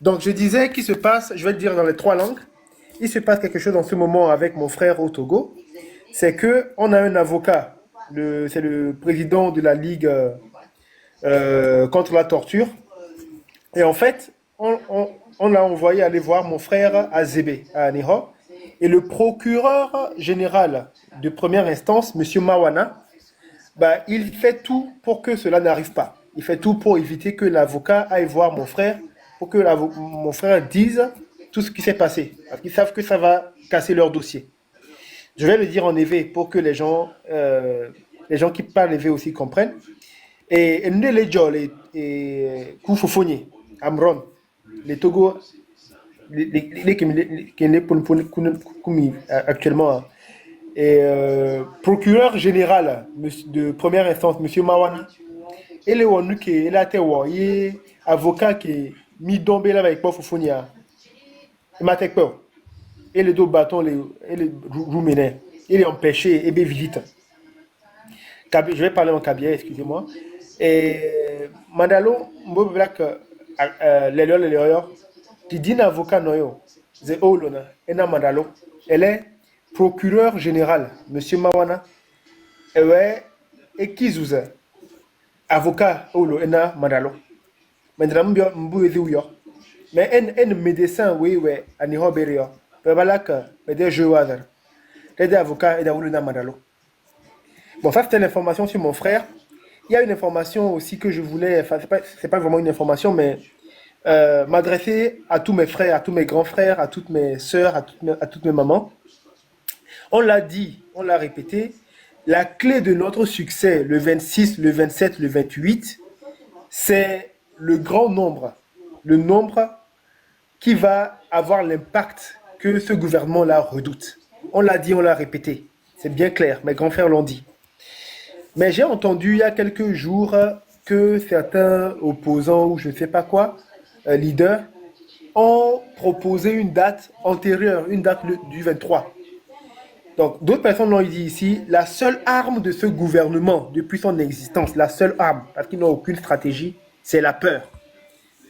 Donc, je disais qu'il se passe, je vais le dire dans les trois langues, il se passe quelque chose en ce moment avec mon frère au Togo. C'est que on a un avocat, c'est le président de la Ligue contre la torture. Et en fait, on l'a envoyé aller voir mon frère à Zébé, à Aniho. Et le procureur général de première instance, M. Mawana, bah, il fait tout pour que cela n'arrive pas. Il fait tout pour éviter que l'avocat aille voir mon frère, pour que mon frère dise tout ce qui s'est passé. Parce qu'ils savent que ça va casser leur dossier. Je vais le dire en éveil pour que les gens qui parlent éveil aussi comprennent. Et nous, les gens, les Koufoufouni, Amron, les Togo, actuellement, et procureur général de première instance, M. Mawana, et le wonu qui est là, il avocat qui est mis tombé là avec Koufoufouni, il m'a peur. Et les deux bâtons, et les rouménais, il est empêché, et bien visite. Je vais parler en cabinet, excusez-moi. Et Mandalo, les qui dit avocat noyo, c'est Olona, et Mandalo, elle est procureur général, Monsieur Mawana, et Kizouza, avocat Olo, et Mandalo. Mandalo, mbu eziouyo. Mais un médecin, oui, à Nihoberio, voilà que, des jeux hasard, des avocats et d'Aoulona Mandalo. Bon, ça c'était l'information sur mon frère. Il y a une information aussi que je voulais, enfin, c'est pas vraiment une information, mais m'adresser à tous mes frères, à tous mes grands frères, à toutes mes sœurs, à toutes mes mamans. On l'a dit, on l'a répété, la clé de notre succès, le 26, le 27, le 28, c'est le grand nombre. Le nombre qui va avoir l'impact que ce gouvernement-là redoute. On l'a dit, on l'a répété. C'est bien clair, mes grands frères l'ont dit. Mais j'ai entendu il y a quelques jours que certains opposants ou je ne sais pas quoi, leaders, ont proposé une date antérieure, une date du 23. Donc d'autres personnes l'ont dit ici, la seule arme de ce gouvernement depuis son existence, la seule arme, parce qu'ils n'ont aucune stratégie, c'est la peur.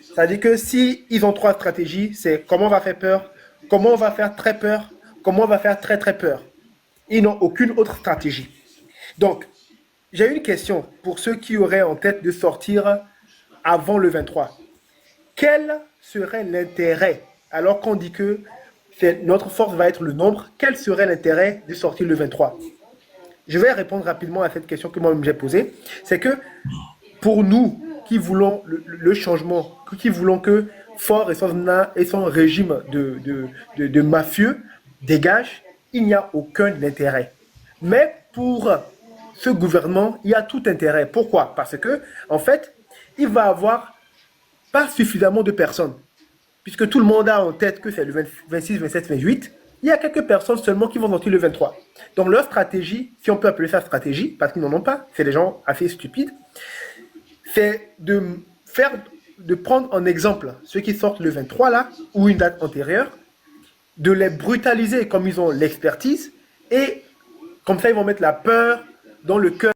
C'est-à-dire que si ils ont trois stratégies, c'est comment on va faire peur, comment on va faire très peur, comment on va faire très très peur. Ils n'ont aucune autre stratégie. Donc, j'ai une question pour ceux qui auraient en tête de sortir avant le 23. Quel serait l'intérêt, alors qu'on dit que notre force va être le nombre, quel serait l'intérêt de sortir le 23? Je vais répondre rapidement à cette question que moi-même j'ai posée. C'est que pour nous qui voulons le changement, qui voulons que Fort et son régime de mafieux dégagent, il n'y a aucun intérêt. Mais pour ce gouvernement, il y a tout intérêt. Pourquoi? Parce que, en fait, il va avoir pas suffisamment de personnes. Puisque tout le monde a en tête que c'est le 26, 27, 28, il y a quelques personnes seulement qui vont sortir le 23. Donc leur stratégie, si on peut appeler ça stratégie, parce qu'ils n'en ont pas, c'est des gens assez stupides, c'est de prendre en exemple ceux qui sortent le 23 là, ou une date antérieure, de les brutaliser comme ils ont l'expertise, et comme ça ils vont mettre la peur dans le cœur